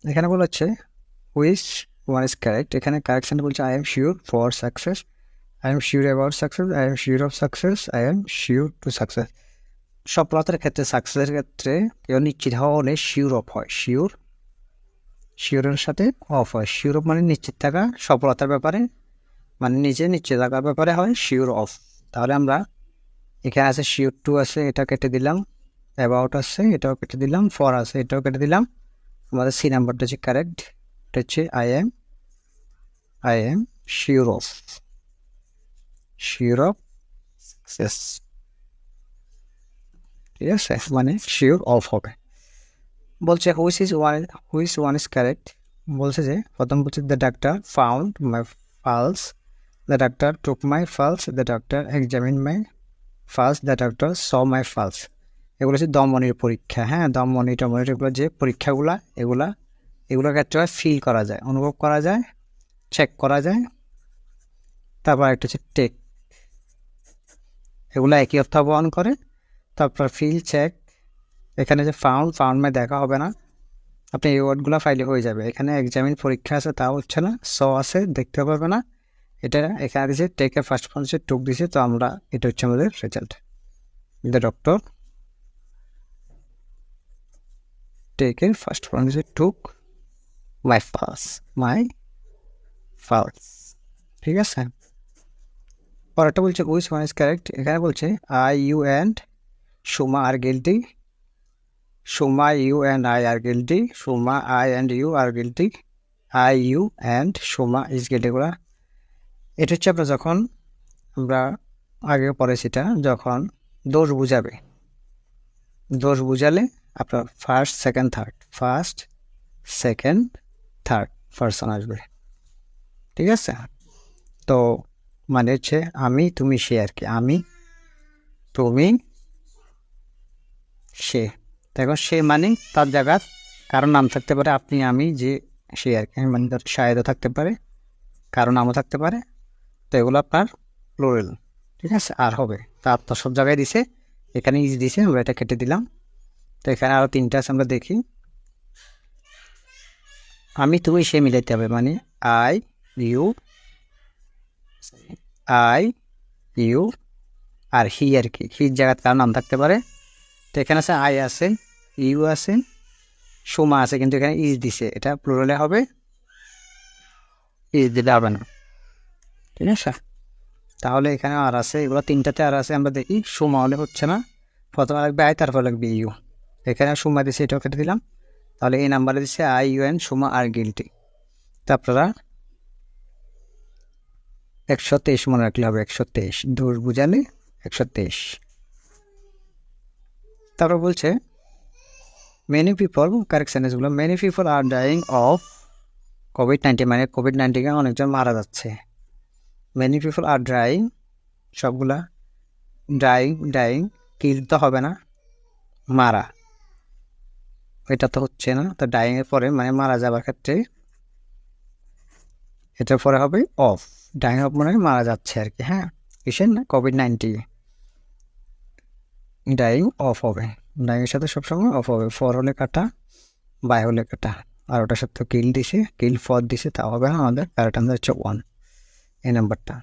এখানে বলা হচ্ছে হুইচ ওয়ান ইজ কারেক্ট। এখানে কারেকশানটা বলছে I am sure for success, I am sure about success, I am sure of success, I am sure to success. সফলতার ক্ষেত্রে, সাকসেসের ক্ষেত্রে কেউ নিশ্চিত হওয়া হলে শিওর অফ হয়, শিওরের সাথে অফ হয়। শিওর অফ মানে নিশ্চিত থাকা সফলতার ব্যাপারে, মানে নিজে নিশ্চিত থাকার ব্যাপারে হয় শিওর অফ। তাহলে আমরা এখানে আছে শিওর টু আছে, এটা কেটে দিলাম। অ্যাবাউট আছে, এটাও কেটে দিলাম। ফর আছে, এটাও কেটে দিলাম। আমাদের সি নাম্বারটা হচ্ছে কারেক্ট। এটা হচ্ছে I am sure of success. ঠিক আছে, মানে শিওর অফ হবে। বলছে হুইচ ওয়ান ইজ কারেক্ট। বলছে যে প্রথম বলছে the doctor found my pulse, the doctor took my pulse, the doctor examine my pulse, the doctor saw my pulse. এগুলো হচ্ছে দমনির পরীক্ষা। হ্যাঁ, দমনি টমনি এগুলো যে পরীক্ষাগুলা, এগুলোর ক্ষেত্রে ফিল করা যায়, অনুভব করা যায়, চেক করা যায়। তারপর একটা হচ্ছে টেক, এগুলো একই অর্থ বহন করে। তারপর ফিল, চেক। এখানে যে ফাউন্ড মানে দেখা হবে না, আপনি এই ওয়ার্ডগুলো ফাইলে হয়ে যাবে। এখানে এক্সামিন পরীক্ষা আছে, তাও হচ্ছে না। স আছে, দেখতে পারবে না। এটা এখানে দিয়েছে টেকের ফার্স্ট ফর্ম হচ্ছে টুক দিয়েছে, তো আমরা এটা হচ্ছে আমাদের রেজাল্ট। দ্য ডক্টর টেকের ফার্স্ট ফর্ম হচ্ছে টুক মাই ফালস। ঠিক আছে, পরেরটা বলছে উইচ ওয়ান ইজ কারেক্ট। এখানে বলছে I you and Suma are guilty, Suma you and I are guilty, Suma I and you are guilty, I you and Suma is guilty. এগুলা এটা হচ্ছে আমরা যখন আমরা আগে পড়েছি, এটা যখন দোষ বুঝাবে, দোষ বুঝালে আপনার ফার্স্ট সেকেন্ড থার্ড পারসন আসবে। ঠিক আছে, তো মানে হচ্ছে আমি তুমি সে আর কি, আমি তুমি সে। দেখো সে মানে তার জায়গার কারো নাম থাকতে পারে, আপনি আমি যে সে আর কি, মানে তার শায়দও থাকতে পারে, কারো নামও থাকতে পারে। তো এগুলো আপনার প্লুরাল। ঠিক আছে, আর হবে তার তো সব জায়গায় দিছে, এখানে ইজ দিছে, আমরা এটা কেটে দিলাম। তো এখানে আরও তিনটা আছে, আমরা দেখি। আমি তুমি সে মিলাইতে হবে, মানে I you I you are he আর কি, হির জায়গায় কারো নাম থাকতে পারে। তো এখানে আছে আই আছে, ইউ আছে, সোমা আছে, কিন্তু এখানে ইজ দিছে, এটা প্লুরালে হবে, ইজ দিলে হবে না। ঠিক আছে, তাহলে এখানে আর আছে, এগুলো তিনটাতে আর আছে, আমরা দেখি। সোমা হলে হচ্ছে না, প্রথমে লাগবে আই, তারপর লাগবে ইউ। এখানে সোমা দিছে, এটাও কেটে দিলাম। তাহলে এই নাম্বারে দিচ্ছে I U N Soma R guilty. তো আপনারা 123 মনে রাখলে হবে, 123 দোষ বুঝালে 123। তারপর বলছে মেনি পিপল, কারেকশানগুলো, many people are dying of কোভিড-19, মানে কোভিড-19 অনেকজন মারা যাচ্ছে। মেনি পিপল আর ডাইং, সবগুলা ডাইং কিল তো হবে না, মারা এটা তো হচ্ছে না। তো ডাইংয়ের পরে মানে মারা যাবার ক্ষেত্রে এটার পরে হবে অফ। ডাইং অফ মানে মারা যাচ্ছে আর কি। হ্যাঁ, কিসের না, কোভিড-19, ডাইং অফ হবে, ডাইংয়ের সাথে সবসময় অফ হবে। ফর হলে কাটা, বাই হলে কাটা। আর ওটার সাথে কিল দিছে, কিল ফর দিছে, তা হবে না আমাদের। কারেক্ট আনসার হচ্ছে 1, এই নাম্বারটা।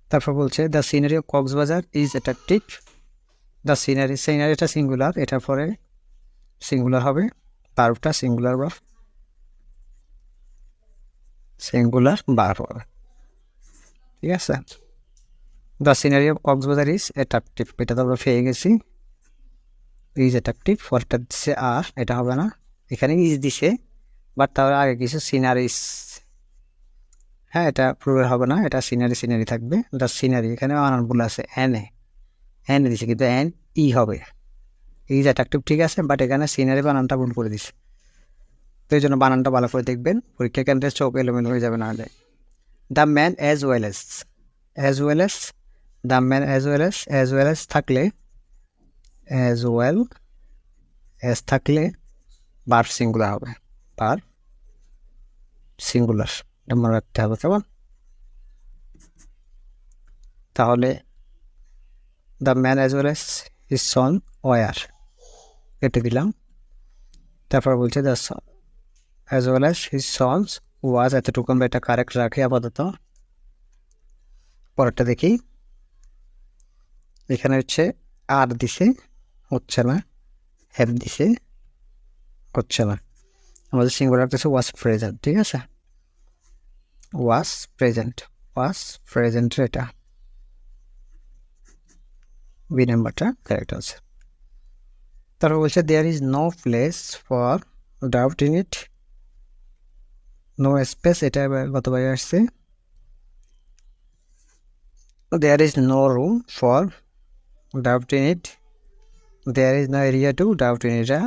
তারপর বলছে the scenery of Cox's Bazar is attractive. The সিনারিটা সিঙ্গুলার, এটার পরে সিঙ্গুলার হবে, ভার্বটা সিঙ্গুলার ভার্ব হবে। ঠিক আছে, the scenery of Cox's Bazar is attractive, এটা তো আমরা পেয়ে গেছি। ইজ অ্যাট্রাকটিভ, পরটা দিচ্ছে আর, এটা হবে না। এখানে ইজ দিছে, বাট তার আগে কিছু সিনারিস। হ্যাঁ, এটা প্লুরাল হবে না, এটা সিনারি থাকবে। দ্য সিনারি, এখানে বানানগুলো আছে এন দিছে, কিন্তু এন ই হবে। ইজ অ্যাট্রাকটিভ ঠিক আছে, বাট এখানে সিনারি বানানটা ভুল করে দিছে। তো এই জন্য বানানটা ভালো করে দেখবেন, পরীক্ষা কেন্দ্রে চোখ এলোমেলো হয়ে যাবে না হলে। The man as well as, the man as well as থাকলে, অ্যাজ ওয়েল এস থাকলে ভার্ব সিঙ্গুলার হবে, ভার্ব সিঙ্গুলার, এটা মনে রাখতে হবে কেমন। তাহলে the man as well as is son were, কেটে দিলাম। তারপর বলছে as well as his sons was, এতটুকু আমরা এটা কারেক্ট রাখি আপাতত। পরেরটা দেখি, এখানে হচ্ছে আর দিছে, হচ্ছে না, হ্যাভ দিছে, হচ্ছে না। আমাদের সিঙ্গুলার কাছে ওয়াজ প্রেজেন্ট, ঠিক আছে, ওয়াজ প্রেজেন্ট এটা বি নাম্বারটা কারেক্ট আছে। তারপর বলছে there is no place for doubt in it, no space, এটা গতবার আসছে। There is no room for doubt in it, there is no area to doubt in, এটা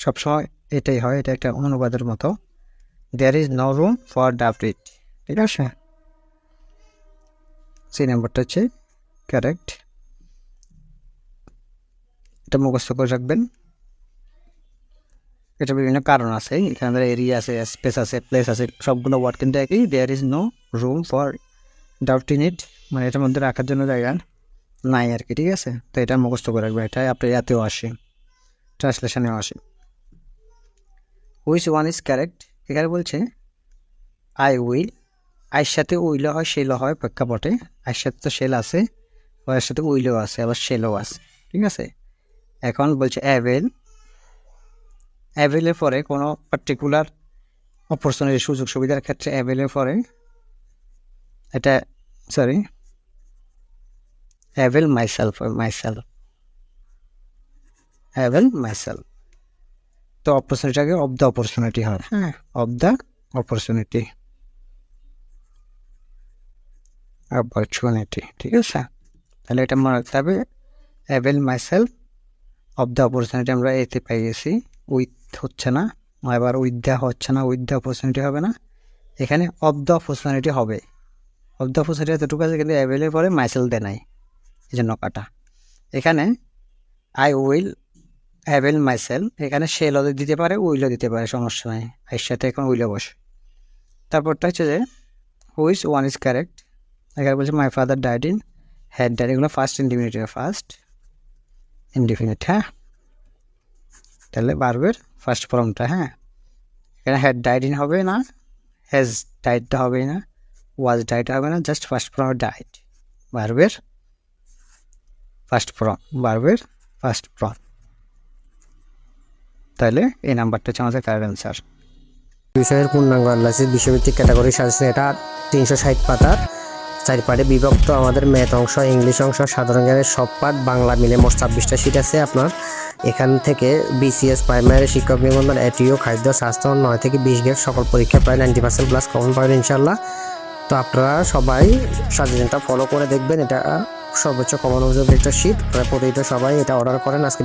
সবসময় এটাই হয়, এটা একটা অনুবাদের মতো। There is no room for doubt it, ঠিক আছে, সি নাম্বারটা হচ্ছে কারেক্ট। এটা মুখস্থ করে রাখবেন, এটা বিভিন্ন কারণ আছে, এখানে এরিয়া আছে, স্পেস আছে, প্লেস আছে, সবগুলো ওয়ার্ড কিন্তু একই। There is no room for doubt in it, মানে এটার মধ্যে রাখার জন্য জায়গা নাই আর কি, ঠিক আছে। তো এটা মুখস্থ করে রাখবেন, এটা আপনার ইয়াতেও আসে, ট্রান্সলেশনেও আসে। হুইচ ওয়ান ইজ কারেক্ট, এখানে বলছে আই উইল, আইয়ের সাথে উইলও হয়, শেলও হয় প্রেক্ষাপটে। আইয়ের সাথে তো শেল আছে, ওর সাথে উইলও আছে, আবার শেলও আছে, ঠিক আছে। এখন বলছে অ্যাভেল, অ্যাভেলের পরে কোনো পার্টিকুলার অপরচুনিটি, সুযোগ সুবিধার ক্ষেত্রে অ্যাভেলের পরে এটা, sorry, avail myself, avail myself. তো অপরচুনিটিটাকে অফ দ্য অপরচুনিটি হয়, হ্যাঁ, অফ দ্য অপরচুনিটি, ঠিক আছে। তাহলে এটা মনে রাখতে হবে, avail myself of the opportunity আমরা এতে পেয়ে গেছি, উইথ হচ্ছে না, আবার উইথ দ্য হচ্ছে না, উইথ দ্য অপরচুনিটি হবে না, এখানে অফ দ্য অপরচুনিটি হবে। অফ দ্য অপরচুনিটি এতটুকু আছে, কিন্তু অ্যাভেলের পরে মাইসেল দে নাই, এই জন্য কাটা। এখানে আই উইল অ্যাভেল মাইসেল, এখানে শেলও দিতে পারে, উইলও দিতে পারে, সমস্যা নাই, এর সাথে এখন উইলও বসে। তারপরটা হচ্ছে যে হুইচ ওয়ান ইজ কারেক্ট, এখানে বলছে my father died in, had died, এগুলো ফার্স্ট ইনডিফিনিটিভ, ফার্স্ট ইনডিফিনিট, হ্যাঁ। তাহলে ভার্বের ফার্স্ট ফর্মটা, হ্যাঁ, এখানে হ্যাড ডাইড ইন হবে না, হ্যাজ ডাইডটা হবে না, ওয়াজ ডাইড হবে না, জাস্ট ফার্স্ট ফর্ম ডাইড, ভার্বের ফার্স্ট ফর্ম, তাহলে এই নাম্বারটা হচ্ছে আমাদের কারেক্ট অ্যান্সার। বিষয়ের পূর্ণাঙ্গ অ্যানালাইসিস বিষয়ভিত্তিক ক্যাটাগরি সাজেশন, এটা 360 পাতার 4 পার্টে বিভক্ত। আমাদের ম্যাথ অংশ, ইংলিশ অংশ, সাধারণ জ্ঞানের সব পার্ট, বাংলা মিলে মোট 26টা শীট আছে আপনার। এখান থেকে বিসিএস প্রাইমারি শিক্ষক নিবন্ধন, এটিও, খাদ্য, স্বাস্থ্য 9 থেকে 20 গ্রেড সকল পরীক্ষা প্রায় 90% প্লাস কমন পাবেন ইনশাল্লাহ। তো আপনারা সবাই সাজেশনটা ফলো করে দেখবেন, এটা সর্বোচ্চ কমন ওজনের একটা শীট, প্রতিটা সবাই এটা অর্ডার করেন। আজকে